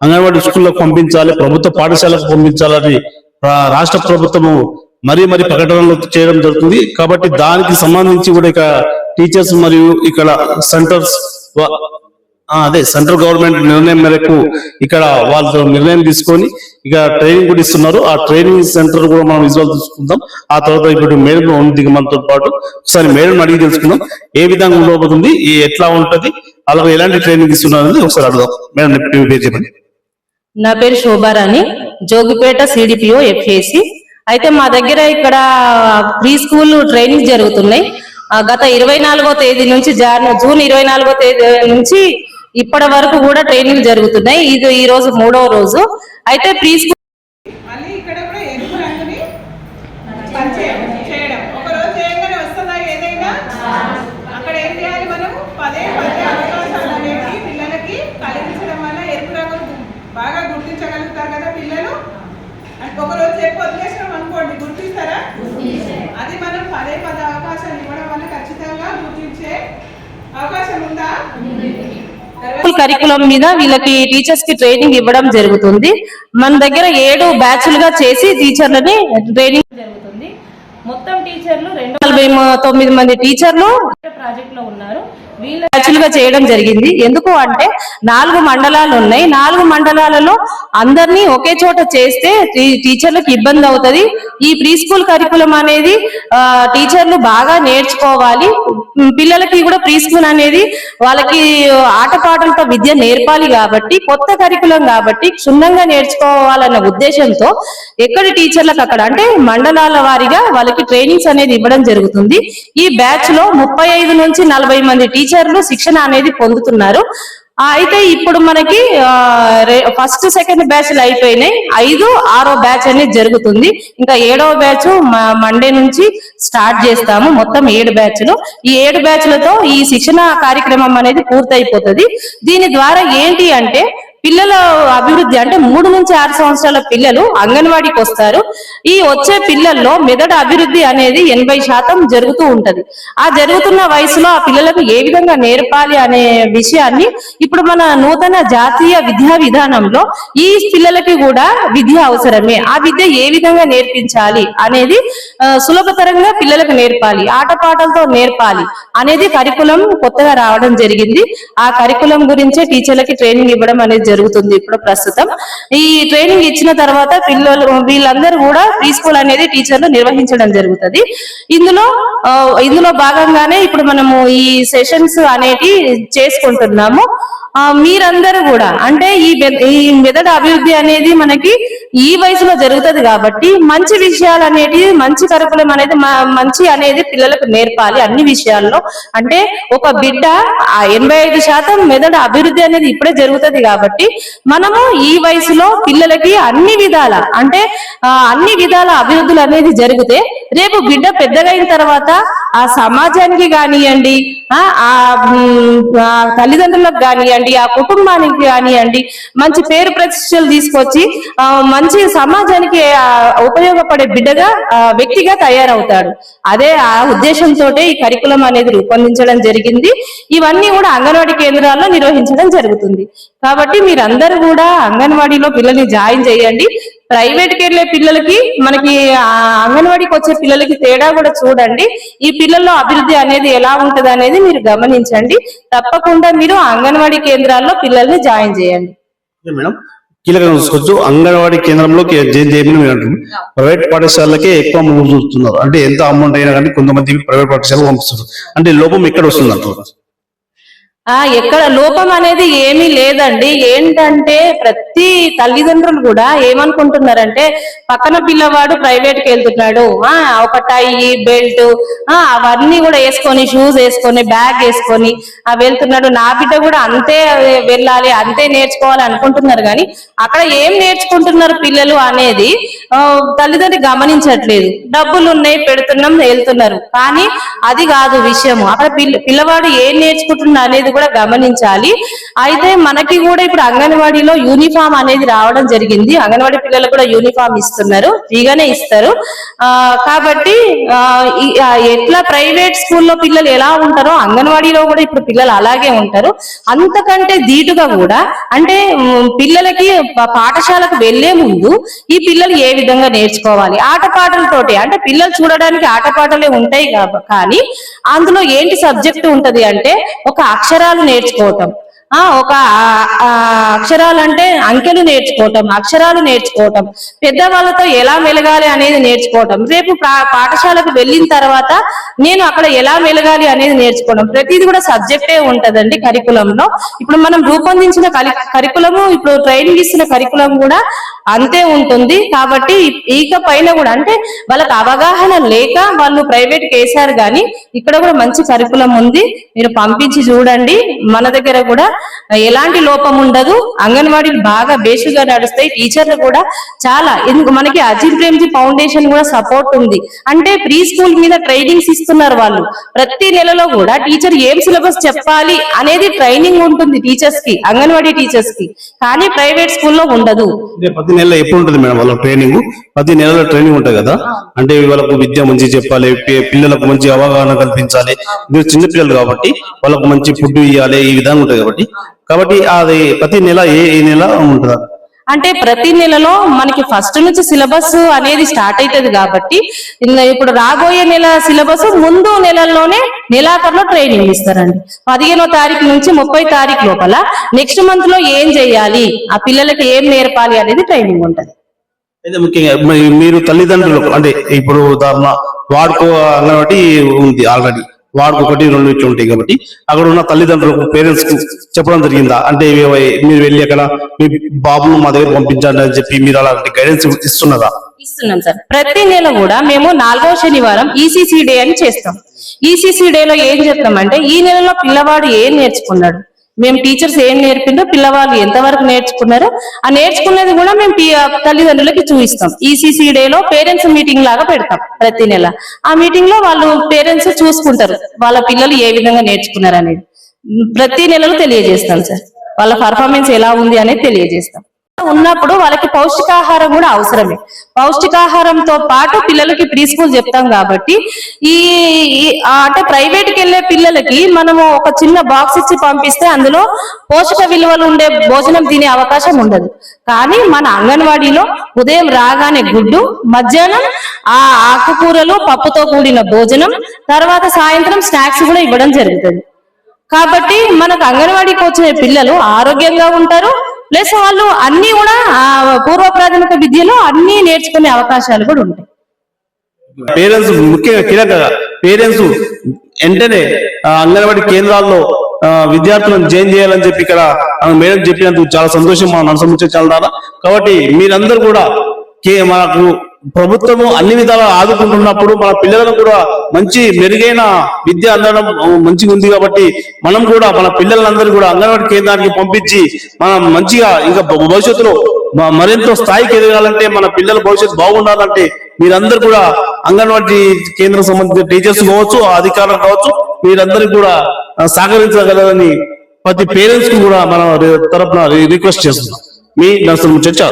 అంగన్వాడీ స్కూళ్ళకు పంపించాలి, ప్రభుత్వ పాఠశాలకు పంపించాలని రాష్ట్ర ప్రభుత్వము మరీ ప్రకటనలు చేయడం జరుగుతుంది. కాబట్టి దానికి సంబంధించి కూడా ఇక టీచర్స్ మరియు ఇక్కడ సెంట్రల్ గవర్నమెంట్ నిర్ణయం మేరకు ఇక్కడ వాళ్ళతో నిర్ణయం తీసుకొని ఇక ట్రైనింగ్ కూడా ఇస్తున్నారు. ఆ ట్రైనింగ్ సెంటర్ కూడా మనం విజువల్ తీసుకుందాం. ఆ తర్వాత ఇప్పుడు మేడం ఉంది మనతో పాటు, ఒకసారి మేడం అడిగి తెలుసుకుందాం ఏ విధంగా ఉండబోతుంది, ఎట్లా ఉంటది, అలాగే ఎలాంటి ట్రైనింగ్ ఇస్తున్నారు ఒకసారి అడుగుదాం. మేడం పేరు చెప్పండి. నా పేరు శోభారాణి, జోగిపేట సిడిపిఓ ఎఫ్ఏసి. అయితే మా దగ్గర ఇక్కడ ప్రీ స్కూల్ ట్రైనింగ్ జరుగుతున్నాయి. గత 24వ తేదీ నుంచి జూన్ 24వ తేదీ నుంచి ఇప్పటి వరకు కూడా ట్రైనింగ్ జరుగుతున్నాయి. ఇది ఈ రోజు 3వ రోజు. అయితే ప్రీ స్కూల్ బాగా గుర్తించగలుగుతారు కదా పిల్లలు. ఒకరోజు చెప్పి వదిలేసినాం అనుకోండి, గుర్తిస్తారా? అది మనం పదే అవకాశాలు ఇవ్వడం వల్ల ఖచ్చితంగా గుర్తించే అవకాశం ఉందా? కరికులం మీద వీళ్ళకి టీచర్స్ కి ట్రైనింగ్ ఇవ్వడం జరుగుతుంది. మన దగ్గర 7 బ్యాచ్లుగా చేసి టీచర్లని ట్రైనింగ్ జరుగుతుంది. మొత్తం టీచర్లు 249 మంది టీచర్లు ప్రాజెక్ట్ లో ఉన్నారు. వీళ్ళ బ్యాచ్లుగా చేయడం జరిగింది. ఎందుకు అంటే 4 మండలాలు ఉన్నాయి. 4 మండలాలలో అందరినీ ఒకే చోట చేస్తే టీచర్లకు ఇబ్బంది అవుతుంది. ఈ ప్రీ స్కూల్ కరికులం అనేది టీచర్లు బాగా నేర్చుకోవాలి. పిల్లలకి కూడా ప్రీ స్కూల్ అనేది వాళ్ళకి ఆటపాటలతో విద్య నేర్పాలి కాబట్టి, కొత్త కరికులం కాబట్టి క్షుణ్ణంగా నేర్చుకోవాలన్న ఉద్దేశంతో ఎక్కడి టీచర్లకు అక్కడ అంటే మండలాల వారీగా వాళ్ళకి ట్రైనింగ్స్ అనేది ఇవ్వడం జరుగుతుంది. ఈ బ్యాచ్ లో 35 నుంచి 40 మంది టీచర్లు శిక్షణ అనేది పొందుతున్నారు. అయితే ఇప్పుడు మనకి ఫస్ట్ సెకండ్ బ్యాచ్లు అయిపోయినాయి. 5, 6వ బ్యాచ్ అనేది జరుగుతుంది. ఇంకా 7వ బ్యాచ్ మండే నుంచి స్టార్ట్ చేస్తాము. మొత్తం 7 బ్యాచ్లు. ఈ 7 బ్యాచ్లతో ఈ శిక్షణ కార్యక్రమం అనేది పూర్తయిపోతుంది. దీని ద్వారా ఏంటి అంటే పిల్లల అభివృద్ధి అంటే 3 నుంచి 6 సంవత్సరాల పిల్లలు అంగన్వాడీకి వస్తారు. ఈ వచ్చే పిల్లల్లో మెదడు అభివృద్ధి అనేది 80% జరుగుతూ ఉంటది. ఆ జరుగుతున్న వయసులో ఆ పిల్లలకు ఏ విధంగా నేర్పాలి అనే విషయాన్ని ఇప్పుడు మన నూతన జాతీయ విద్యా విధానంలో ఈ పిల్లలకి కూడా విద్య అవసరమే. ఆ విద్య ఏ విధంగా నేర్పించాలి అనేది సులభతరంగా పిల్లలకు నేర్పాలి, ఆటపాటలతో నేర్పాలి అనేది కరికులం కొత్తగా రావడం జరిగింది. ఆ కరికులం గురించే టీచర్లకి ట్రైనింగ్ ఇవ్వడం అనేది జరుగుతుంది. ఇప్పుడు ప్రస్తుతం ఈ ట్రైనింగ్ ఇచ్చిన తర్వాత పిల్లలు వీళ్ళందరూ కూడా ప్రీ స్కూల్ అనేది టీచర్లు నిర్వహించడం జరుగుతుంది. ఇందులో భాగంగానే ఇప్పుడు మనము ఈ సెషన్స్ అనేటి చేసుకుంటున్నాము. మీరందరూ కూడా అంటే ఈ మెదడు అభివృద్ధి అనేది మనకి ఈ వయసులో జరుగుతుంది కాబట్టి మంచి విషయాలు అనేటివి, మంచి కరికులం అనేది మంచి అనేది పిల్లలకు నేర్పాలి అన్ని విషయాల్లో. అంటే ఒక బిడ్డ 85% మెదడు అభివృద్ధి అనేది ఇప్పుడే జరుగుతుంది కాబట్టి మనము ఈ వయసులో పిల్లలకి అన్ని విధాల అభివృద్ధులు అనేది జరిగితే రేపు బిడ్డ పెద్దగా అయిన తర్వాత ఆ సమాజానికి కానివ్వండి, ఆ తల్లిదండ్రులకు కానివ్వండి, ఆ కుటుంబానికి కానివ్వండి మంచి పేరు ప్రతిష్టలు తీసుకొచ్చి మంచి సమాజానికి ఉపయోగపడే బిడ్డగా వ్యక్తిగా తయారవుతాడు. అదే ఆ ఉద్దేశంతో ఈ కరికులం అనేది రూపొందించడం జరిగింది. ఇవన్నీ కూడా అంగన్వాడీ కేంద్రాల్లో నిర్వహించడం జరుగుతుంది. కాబట్టి మీరందరూ కూడా అంగన్వాడీలో పిల్లల్ని జాయిన్ చేయండి. ప్రైవేట్కి వెళ్ళే పిల్లలకి మనకి అంగన్వాడీకి వచ్చే పిల్లలకి తేడా కూడా చూడండి. ఈ పిల్లల్లో అభివృద్ధి అనేది ఎలా ఉంటది అనేది మీరు గమనించండి. తప్పకుండా మీరు అంగన్వాడీ కేంద్రాల్లో పిల్లల్ని జాయిన్ చేయండి. మేడం కీలకంగా చూసుకోవచ్చు, అంగన్వాడీ కేంద్రంలో ప్రైవేట్ పాఠశాలకే ఎక్కువ మూవ్ చూస్తున్నారు. అంటే ఎంత అమౌంట్ అయినా కానీ కొంతమంది ప్రైవేట్ పాఠశాలకు పంపిస్తున్నారు. అంటే లోపం ఎక్కడ వస్తుంది అంటారు? ఎక్కడ లోపం అనేది ఏమీ లేదండి. ఏంటంటే ప్రతి తల్లిదండ్రులు కూడా ఏమనుకుంటున్నారంటే పక్కన పిల్లవాడు ప్రైవేట్ కి వెళ్తున్నాడు, ఒక టై బెల్ట్ అవన్నీ కూడా వేసుకొని, షూస్ వేసుకొని, బ్యాగ్ వేసుకొని వెళ్తున్నాడు, నా బిడ్డ కూడా అంతే వెళ్ళాలి, అంతే నేర్చుకోవాలి అనుకుంటున్నారు. కానీ అక్కడ ఏం నేర్చుకుంటున్నారు పిల్లలు అనేది తల్లిదండ్రులు గమనించట్లేదు. డబ్బులు ఉన్నాయి, పెడుతున్నాం, వెళ్తున్నారు. కానీ అది కాదు విషయము. అక్కడ పిల్లవాడు ఏం నేర్చుకుంటున్నా అనేది కూడా గమనించాలి. అయితే మనకి కూడా ఇప్పుడు అంగన్వాడీలో యూనిఫామ్ అనేది రావడం జరిగింది. అంగన్వాడీ పిల్లలకు కూడా యూనిఫామ్ ఇస్తున్నారు, ఫ్రీగానే ఇస్తారు. కాబట్టి ఎట్లా ప్రైవేట్ స్కూల్లో పిల్లలు ఎలా ఉంటారో అంగన్వాడీలో కూడా ఇప్పుడు పిల్లలు అలాగే ఉంటారు. అంతకంటే ధీటుగా కూడా అంటే పిల్లలకి పాఠశాలకు వెళ్లే ముందు ఈ పిల్లలు ఏ విధంగా నేర్చుకోవాలి, ఆటపాటలతోటి. అంటే పిల్లలు చూడడానికి ఆటపాటలే ఉంటాయి కానీ అందులో ఏంటి సబ్జెక్ట్ ఉంటది అంటే ఒక అక్షరాలు నేర్చుకోవటం, ఒక అక్షరాలు అంటే అంకెలు నేర్చుకోవటం, అక్షరాలు నేర్చుకోవటం, పెద్దవాళ్ళతో ఎలా మెలగాలి అనేది నేర్చుకోవటం, రేపు పాఠశాలకు వెళ్ళిన తర్వాత నేను అక్కడ ఎలా మెలగాలి అనేది నేర్చుకోవడం. ప్రతిది కూడా సబ్జెక్టే ఉంటదండి కరికులంలో. ఇప్పుడు మనం రూపొందించిన కరికులము, ఇప్పుడు ట్రైనింగ్ ఇస్తున్న కరికులం కూడా అంతే ఉంటుంది. కాబట్టి ఇక పైన కూడా అంటే వాళ్ళకి అవగాహన లేక వాళ్ళు ప్రైవేట్ కేసారు కానీ ఇక్కడ కూడా మంచి కరికులం ఉంది, మీరు పంపించి చూడండి. మన దగ్గర కూడా ఎలాంటి లోపం ఉండదు. అంగన్వాడీలు బాగా బేసిక్గా నడుస్తాయి. టీచర్లు కూడా చాలా మనకి అజిత్ ప్రేమ్జీ ఫౌండేషన్ కూడా సపోర్ట్ ఉంది. అంటే ప్రీ స్కూల్ మీద ట్రైనింగ్స్ ఇస్తున్నారు వాళ్ళు. ప్రతి నెలలో కూడా టీచర్ ఏం సిలబస్ చెప్పాలి అనేది ట్రైనింగ్ ఉంటుంది టీచర్స్ కి, అంగన్వాడీ టీచర్స్ కి. కానీ ప్రైవేట్ స్కూల్లో ఉండదు. ప్రతి నెలలో ఎప్పుడు ఉంటుంది మేడం వాళ్ళ ట్రైనింగ్? ప్రతి నెలలో ట్రైనింగ్ ఉంటుంది కదా, అంటే వాళ్ళకు విద్య మంచి చెప్పాలి, పిల్లలకు మంచి అవగాహన కల్పించాలి. మీరు చిన్న పిల్లలు కాబట్టి వాళ్ళకు మంచి ఫుడ్ ఇవ్వాలి, ఈ విధంగా ఉంటుంది కాబట్టి అది ప్రతి నెల ఏ నెల ఉంటుందా? అంటే ప్రతి నెలలో మనకి ఫస్ట్ నుంచి సిలబస్ అనేది స్టార్ట్ అవుతుంది కాబట్టి ఇప్పుడు రాబోయే నెల సిలబస్ ముందు నెలల్లోనే నెలాఖరులో ట్రైనింగ్ ఇస్తారండి. 15వ తారీఖు నుంచి 30వ తారీఖు లోపల నెక్స్ట్ మంత్ లో ఏం చేయాలి, ఆ పిల్లలకి ఏం నేర్పాలి అనేది ట్రైనింగ్ ఉంటది. అయితే ముఖ్యంగా మీరు తల్లిదండ్రులకు అంటే ఇప్పుడు వాడుకో అంగన్వాడీ ఉంది ఆల్రెడీ, వాడుకు 1, 2 ఇట్లా ఉంటాయి కాబట్టి అక్కడ ఉన్న తల్లిదండ్రులకు పేరెంట్స్ కు చెప్పడం జరిగిందా? అంటే మీరు వెళ్ళి అక్కడ మీ బాబును మా దగ్గర పంపించండి అని చెప్పి మీరు అలాంటి గైడెన్స్ ఇస్తున్నారా? ఇస్తున్నాం సార్. ప్రతి నెల కూడా మేము 4వ శనివారం ఈసీసీ డే అని చేస్తాం. ఈసీసీ డే లో ఏం చెప్తామంటే ఈ నెలలో పిల్లవాడు ఏం నేర్చుకున్నాడు, మేము టీచర్స్ ఏం నేర్పిందో, పిల్లవాళ్ళు ఎంతవరకు నేర్చుకున్నారో ఆ నేర్చుకున్నది కూడా మేము తల్లిదండ్రులకి చూపిస్తాం. ఈసీసీ డే లో పేరెంట్స్ మీటింగ్ లాగా పెడతాం ప్రతి నెల. ఆ మీటింగ్ లో వాళ్ళు పేరెంట్స్ చూసుకుంటారు వాళ్ళ పిల్లలు ఏ విధంగా నేర్చుకున్నారు అనేది. ప్రతి నెలలో తెలియజేస్తాం సార్, వాళ్ళ పర్ఫార్మెన్స్ ఎలా ఉంది అనేది తెలియజేస్తాం. ఉన్నప్పుడు వాళ్ళకి పౌష్టికాహారం కూడా అవసరమే. పౌష్టికాహారంతో పాటు పిల్లలకి ప్రీ స్కూల్ చెప్తాం కాబట్టి అంటే ప్రైవేట్ కి వెళ్లే పిల్లలకి మనము ఒక చిన్న బాక్స్ ఇచ్చి పంపిస్తే అందులో పోషక విలువలు ఉండే భోజనం తినే అవకాశం ఉండదు. కానీ మన అంగన్వాడీలో ఉదయం రాగానే గుడ్డు, మధ్యాహ్నం ఆకుకూరలు పప్పుతో కూడిన భోజనం, తర్వాత సాయంత్రం స్నాక్స్ కూడా ఇవ్వడం జరుగుతుంది. కాబట్టి మనకు అంగన్వాడీకి వచ్చిన పిల్లలు ఆరోగ్యంగా ఉంటారు, ప్లస్ వాళ్ళు అన్ని కూడా పూర్వ ప్రాథమిక విద్యలో అన్ని నేర్చుకునే అవకాశాలు కూడా ఉంటాయి. పేరెంట్స్ ముఖ్యంగా కీలకంగా పేరెంట్స్ వెంటనే అంగన్వాడీ కేంద్రాల్లో విద్యార్థులను జాయిన్ చేయాలని చెప్పి ఇక్కడ మేడం చెప్పినందుకు చాలా సంతోషం మా మనసు చాలా. కాబట్టి మీరందరూ కూడా మనకు ప్రభుత్వము అన్ని విధాలా ఆదుకుంటున్నప్పుడు మన పిల్లలను కూడా మంచి మెరుగైన విద్య అందడం మంచిగా ఉంది. కాబట్టి మనం కూడా మన పిల్లలందరూ కూడా అంగన్వాడీ కేంద్రానికి పంపించి మనం మంచిగా ఇంకా భవిష్యత్తులో మరింత స్థాయికి ఎదగాలంటే, మన పిల్లల భవిష్యత్తు బాగుండాలంటే మీరందరూ కూడా అంగన్వాడీ కేంద్రం సంబంధించిన టీచర్స్ కావచ్చు, అధికారులు కావచ్చు, మీరందరూ కూడా సహకరించగలరని ప్రతి పేరెంట్స్ కు కూడా మన తరఫున రిక్వెస్ట్ చేస్తున్నాం. మీ నర్సరీ చర్చ.